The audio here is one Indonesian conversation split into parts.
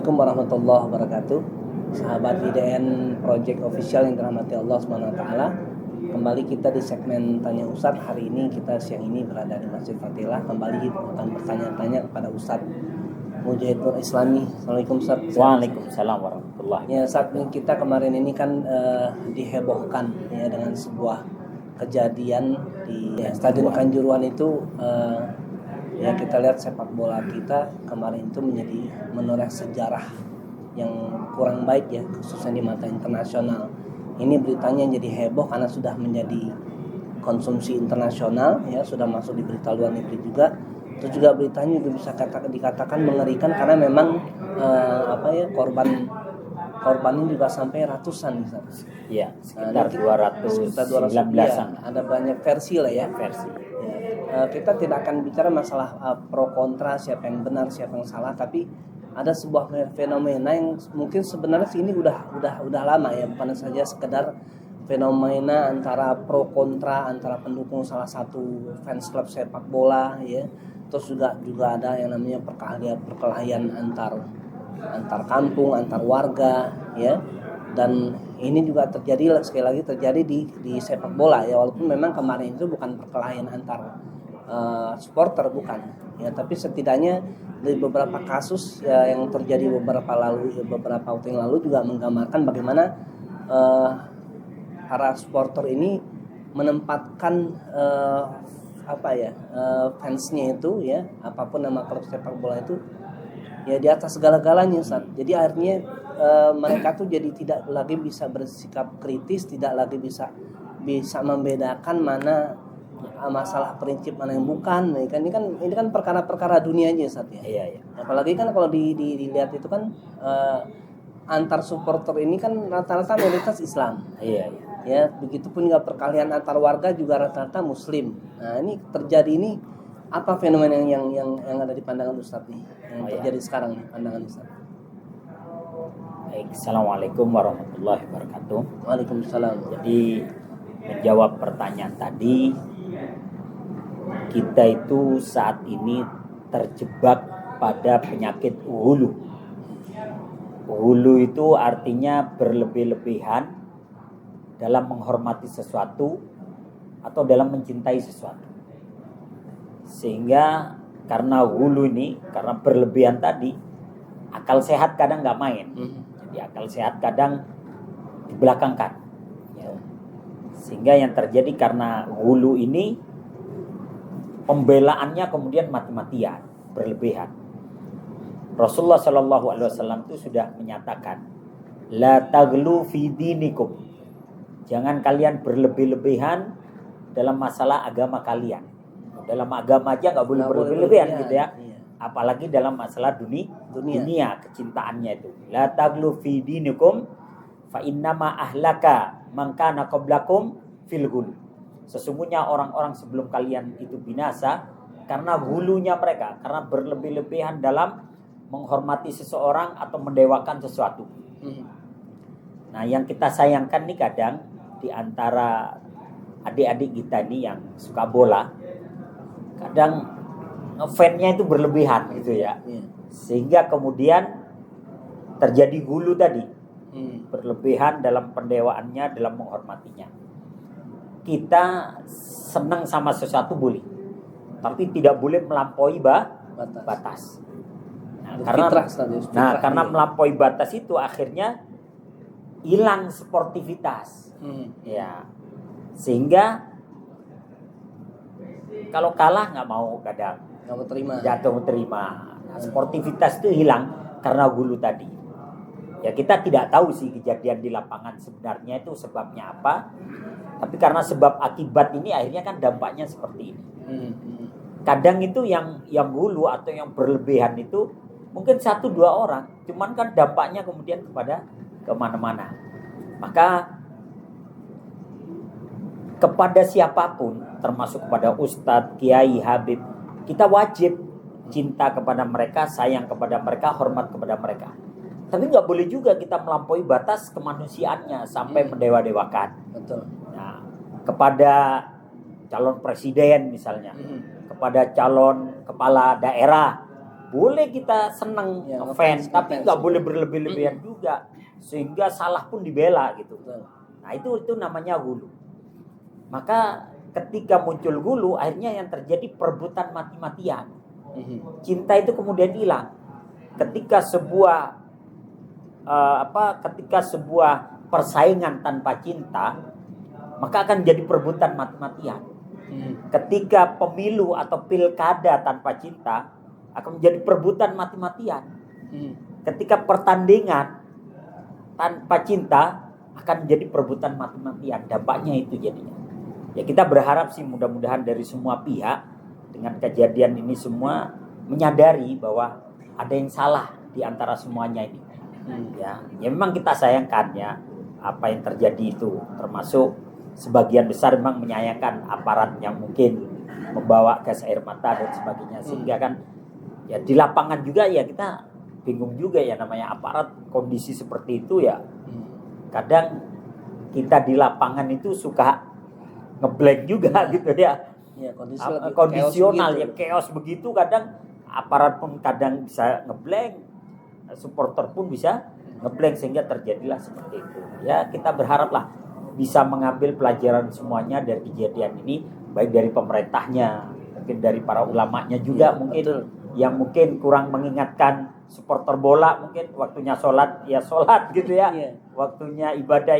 Assalamualaikum warahmatullahi wabarakatuh. Sahabat IDN Project Official yang dirahmati Allah SWT. Kembali kita di segmen Tanya Ustadz. Hari ini kita siang ini berada di Masjid Fatilah. Kembali akan bertanya-tanya kepada Ustadz Mujahid Nur Islami. Assalamualaikum Ustadz. Waalaikumsalam warahmatullahi wabarakatuh. Ya, saat kita kemarin ini kan dihebohkan ya dengan sebuah kejadian di Stadion Kanjuruhan itu. Ya, kita lihat sepak bola kita kemarin itu menjadi menoreh sejarah yang kurang baik ya, khususnya di mata internasional. Ini beritanya jadi heboh karena sudah menjadi konsumsi internasional ya, sudah masuk di berita luar negeri juga. Terus juga beritanya juga bisa dikatakan mengerikan karena memang korbannya juga sampai ratusan misalnya. Iya, sekitar 219-an. Ya, ada banyak versi lah ya. Versi. Kita tidak akan bicara masalah pro kontra, siapa yang benar siapa yang salah, tapi ada sebuah fenomena yang mungkin sebenarnya ini udah lama ya, bukan saja sekedar fenomena antara pro kontra antara pendukung salah satu fans klub sepak bola ya. Terus juga ada yang namanya perkelahian antar kampung, antar warga ya. Dan ini juga terjadi sekali lagi di sepak bola ya, walaupun memang kemarin itu bukan perkelahian antar supporter, bukan ya, tapi setidaknya dari beberapa kasus ya, yang terjadi beberapa waktu yang lalu juga menggambarkan bagaimana para supporter ini menempatkan fansnya itu ya, apapun nama klub sepak bola itu ya, di atas segala-galanya Ustaz. Jadi akhirnya mereka tuh jadi tidak lagi bisa bersikap kritis, tidak lagi bisa membedakan mana masalah prinsip mana yang bukan. Ini kan perkara-perkara dunia aja Ustaz ya. Iya. Apalagi kan kalau dilihat itu kan antar supporter ini kan rata-rata mayoritas Islam. Iya. Ya, begitupun juga perkelahian antar warga juga rata-rata Muslim. Nah, ini terjadi ini apa fenomena yang ada di pandangan Ustaz nih? Yang terjadi sekarang nih pandangan Ustaz. Baik, Assalamualaikum warahmatullahi wabarakatuh. Waalaikumsalam. Jadi menjawab pertanyaan tadi, kita itu saat ini terjebak pada penyakit hulu. Hulu itu artinya berlebih-lebihan dalam menghormati sesuatu atau dalam mencintai sesuatu. Sehingga karena hulu ini, karena berlebihan tadi, akal sehat kadang nggak main. Jadi akal sehat kadang dibelakangkan. Ya. Sehingga yang terjadi karena hulu ini, pembelaannya kemudian mati-matian, berlebihan. Rasulullah SAW itu sudah menyatakan, la taghlu fi dinikum. Jangan kalian berlebih-lebihan dalam masalah agama kalian. Dalam agama aja nggak boleh berlebih-lebihan gitu ya. Apalagi dalam masalah dunia kecintaannya itu. La taghlu fi dinikum fa innama ahlaka man kana qablakum fil ghul. Sesungguhnya orang-orang sebelum kalian itu binasa karena hulunya mereka, karena berlebih-lebihan dalam menghormati seseorang atau mendewakan sesuatu. Nah, yang kita sayangkan nih kadang di antara adik-adik kita ini yang suka bola, kadang fan-nya itu berlebihan gitu ya. Sehingga kemudian terjadi hulu tadi. Berlebihan dalam pendewaannya, dalam menghormatinya. Kita senang sama sesuatu boleh, tapi tidak boleh melampaui batas. Karena melampaui batas itu akhirnya hilang sportivitas. Ya. Sehingga kalau kalah nggak mau kadang, jatuh terima. Nah, sportivitas itu hilang karena hulu tadi. Ya, kita tidak tahu sih kejadian di lapangan sebenarnya itu sebabnya apa. Tapi karena sebab akibat ini akhirnya kan dampaknya seperti ini. Kadang itu yang hulu atau yang berlebihan itu mungkin 1-2 orang, cuman kan dampaknya kemudian kepada kemana-mana. Maka kepada siapapun, termasuk kepada ustadz, kiai, habib, kita wajib cinta kepada mereka, sayang kepada mereka, hormat kepada mereka. Tapi nggak boleh juga kita melampaui batas kemanusiaannya sampai mendewa-dewakan. Betul. Nah, kepada calon presiden misalnya, kepada calon kepala daerah, boleh kita seneng Ya, ngefans, tapi ngefans, nggak ya. boleh berlebih-lebihan juga sehingga salah pun dibela gitu. Betul. Nah itu namanya hulu. Maka ketika muncul hulu, akhirnya yang terjadi perebutan mati-matian. Cinta itu kemudian hilang. Ketika sebuah ketika sebuah persaingan tanpa cinta, maka akan jadi perebutan mati-matian. Ketika pemilu atau pilkada tanpa cinta, akan menjadi perebutan mati-matian. Ketika pertandingan tanpa cinta, akan menjadi perebutan mati-matian. Dampaknya itu jadinya. Ya kita berharap sih mudah-mudahan dari semua pihak dengan kejadian ini semua menyadari bahwa ada yang salah di antara semuanya ini. Ya memang kita sayangkan ya apa yang terjadi itu, termasuk sebagian besar memang menyayangkan aparat yang mungkin membawa gas air mata dan sebagainya, sehingga kan ya di lapangan juga ya kita bingung juga ya, namanya aparat kondisi seperti itu ya. Kadang kita di lapangan itu suka ngeblank juga gitu ya. Ya, Kondisional ya, chaos chaos begitu, kadang aparat pun kadang bisa ngeblank, supporter pun bisa ngeblank, sehingga terjadilah seperti itu. Ya kita berharaplah bisa mengambil pelajaran semuanya dari kejadian ini, baik dari pemerintahnya, mungkin dari para ulamanya juga, mungkin betul. Yang mungkin kurang mengingatkan supporter bola, mungkin waktunya sholat ya sholat gitu ya, waktunya ibadah,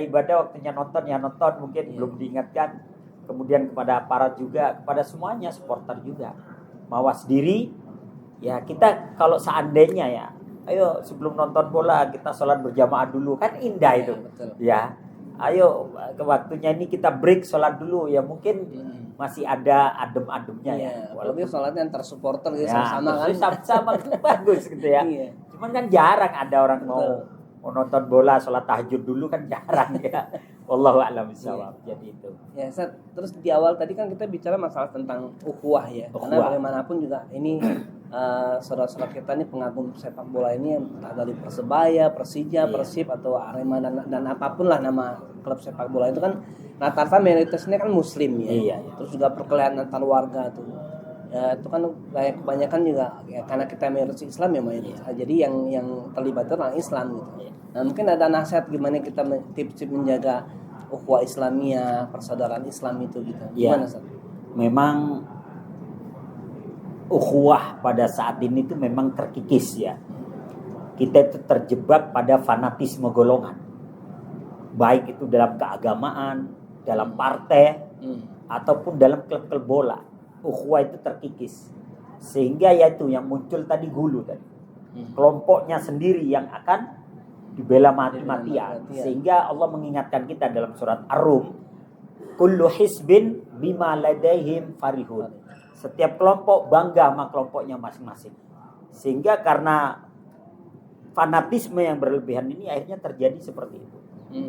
waktunya nonton ya nonton, mungkin belum diingatkan. Kemudian kepada aparat juga, kepada semuanya, supporter juga, mawas diri. Ya kita kalau seandainya ya, ayo sebelum nonton bola kita sholat berjamaah dulu, kan indah itu. Betul. Ya ayo ke waktunya ini kita break sholat dulu ya, mungkin masih ada adem-ademnya ya. Walaupun sholatnya antar supporter gitu, ya, sama-sama kan. Sama-sama bagus gitu ya. Cuman kan jarang ada orang mau nonton bola, sholat tahajud dulu kan jarang ya. Wallahu a'lam bishawab. Jadi itu. Ya, Ustaz, terus di awal tadi kan kita bicara masalah tentang ukhuwah ya. Karena bagaimanapun juga ini saudara-saudara kita ini pengagum sepak bola ini, entah dari Persebaya, Persija, Persib atau Arema dan apapun lah nama klub sepak bola itu kan rata-rata mayoritasnya kan muslim ya. Iya. Terus juga perkelahian antar warga tuh. Ya, itu kan kayak kebanyakan juga ya, karena kita mayoritas Islam ya mayoritas. Jadi yang terlibat itu orang Islam gitu. Nah, mungkin ada nasihat gimana kita tips menjaga ukhuwah Islamiyah, persaudaraan Islam itu gitu. Gimana, Ustaz? Memang ukhuwah pada saat ini tuh memang terkikis ya. Kita itu terjebak pada fanatisme golongan. Baik itu dalam keagamaan, dalam partai, ataupun dalam klub-klub bola. Ukhuwah itu terkikis. Sehingga yaitu yang muncul tadi hulu tadi. Kelompoknya sendiri yang akan dibela mati-matian. Sehingga Allah mengingatkan kita dalam surat Ar-Rum, kullu hisbin bima ladaihim farihun. Setiap kelompok bangga sama kelompoknya masing-masing. Sehingga karena fanatisme yang berlebihan ini akhirnya terjadi seperti itu.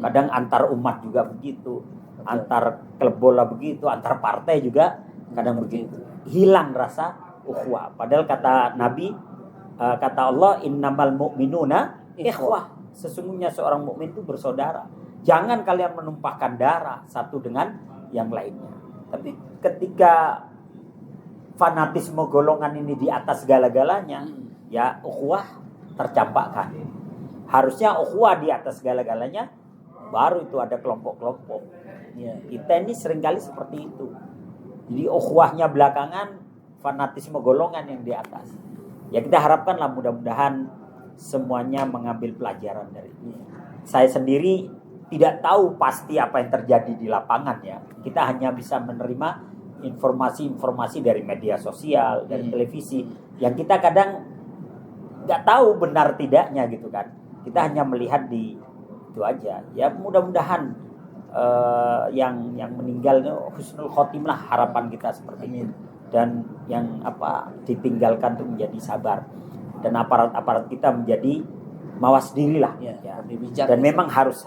Kadang antar umat juga begitu, antar klub bola begitu, antar partai juga kadang begitu. Hilang rasa ukhuwah. Padahal kata Nabi, kata Allah, innamal mu'minuna ikhwah. Sesungguhnya seorang mukmin itu bersaudara. Jangan kalian menumpahkan darah satu dengan yang lainnya. Tapi ketika fanatisme golongan ini di atas segala-galanya, ya ukhuwah tercampakkan. Harusnya ukhuwah di atas segala-galanya, baru itu ada kelompok-kelompok. Ya, kita ini seringkali seperti itu. Jadi ukhuwahnya belakangan, fanatisme golongan yang di atas. Ya kita harapkanlah mudah-mudahan semuanya mengambil pelajaran dari ini. Saya sendiri tidak tahu pasti apa yang terjadi di lapangan ya. Kita hanya bisa menerima informasi-informasi dari media sosial, dari televisi, yang kita kadang nggak tahu benar tidaknya gitu kan. Kita hanya melihat di itu aja. Ya mudah-mudahan yang meninggal husnul khotimah, harapan kita seperti ini. Dan yang ditinggalkan itu menjadi sabar. Dan aparat-aparat kita menjadi mawas diri lah ya. Dan memang harus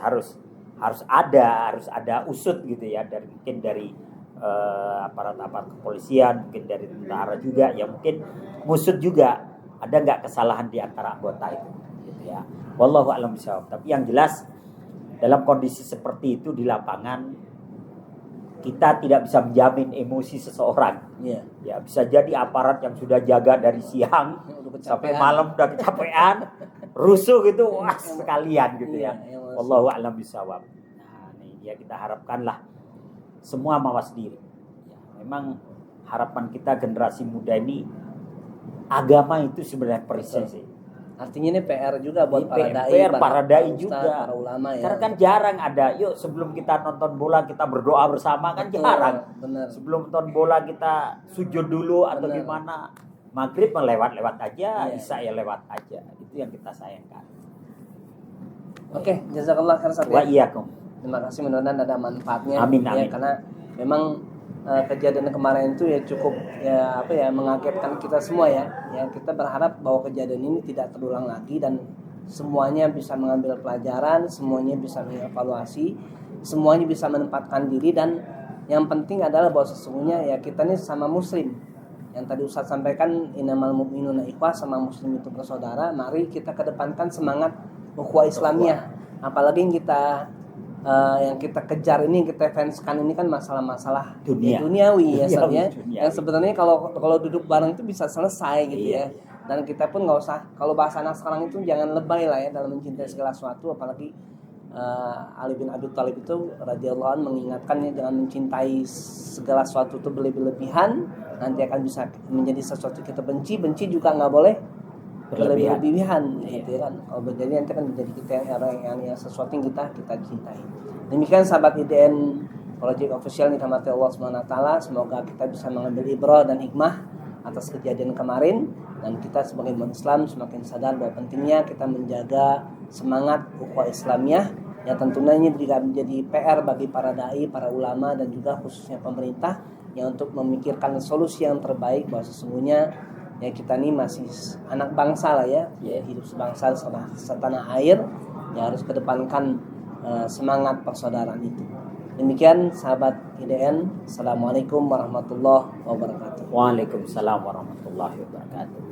ada usut gitu ya, dari mungkin dari aparat-aparat kepolisian, mungkin dari tentara juga ya, mungkin ngusut juga ada nggak kesalahan di antara anggota itu gitu ya. Wallahu a'lam bishawab. Tapi yang jelas dalam kondisi seperti itu di lapangan kita tidak bisa menjamin emosi seseorang. Iya. Ya bisa jadi aparat yang sudah jaga dari siang Udah kecapean. sampai malam udah kecapean, rusuh gitu, wah sekalian gitu Iya, ya. yang masuk. Wallahu a'lam bishawab. Nah, ini ya kita harapkanlah semua mawas diri. Ya, memang harapan kita generasi muda ini agama itu sebenarnya prinsip. Artinya ini PR juga buat para dai, PR para dai ustadz, juga. para ulama ya. Karena kan jarang ada, yuk sebelum kita nonton bola kita berdoa bersama kan Betul, jarang. benar. Sebelum nonton bola kita sujud dulu atau Benar. gimana. Maghrib lewat-lewat aja, Iya. Isya ya lewat aja. Itu yang kita sayangkan. Oke, jazakallah khair Ustadz Wa ya. iyyakum. Terima kasih, mudah-mudahan ada manfaatnya. Amin, ya, amin. karena memang kejadian kemarin itu ya cukup ya apa ya mengagetkan kita semua ya. Ya kita berharap bahwa kejadian ini tidak terulang lagi dan semuanya bisa mengambil pelajaran, semuanya bisa mengevaluasi, semuanya bisa menempatkan diri dan yang penting adalah bahwa sesungguhnya ya kita ini sama muslim. Yang tadi Ustaz sampaikan innamal mu'minuna ikhwah, sama muslim itu bersaudara. Mari kita kedepankan semangat ukhuwah Islamiyah. Apalagi yang kita kejar ini, kita fanskan ini kan masalah-masalah Dunia. duniawi ya Ustaz ya. Duniawi. Yang sebenarnya kalau duduk bareng itu bisa selesai gitu Iya. ya. Dan kita pun nggak usah, kalau bahasa anak sekarang itu jangan lebay lah ya dalam mencintai segala sesuatu, apalagi Ali bin Abi Thalib itu radhiyallahu anhu mengingatkannya jangan mencintai segala sesuatu itu berlebihan, nanti akan bisa menjadi sesuatu kita benci juga nggak boleh berlebihan gitu ya kan. Kalau berjadi nanti akan menjadi kita yang sesuatu yang kita cintai. Demikian sahabat IDN Project Official nih, rahmati Allah Subhanahu wa taala, semoga kita bisa mengambil ibrah dan hikmah atas kejadian kemarin dan kita sebagai umat Islam semakin sadar bahwa pentingnya kita menjaga semangat ukhuwah Islamiyah. Ya tentunya ini juga menjadi PR bagi para dai, para ulama dan juga khususnya pemerintah yang untuk memikirkan solusi yang terbaik bahwa sesungguhnya ya kita ini masih anak bangsa lah ya, hidup sebangsa setanah air, ya harus kedepankan semangat persaudaraan itu. Demikian sahabat IDN, Assalamualaikum warahmatullahi wabarakatuh. Waalaikumsalam warahmatullahi wabarakatuh.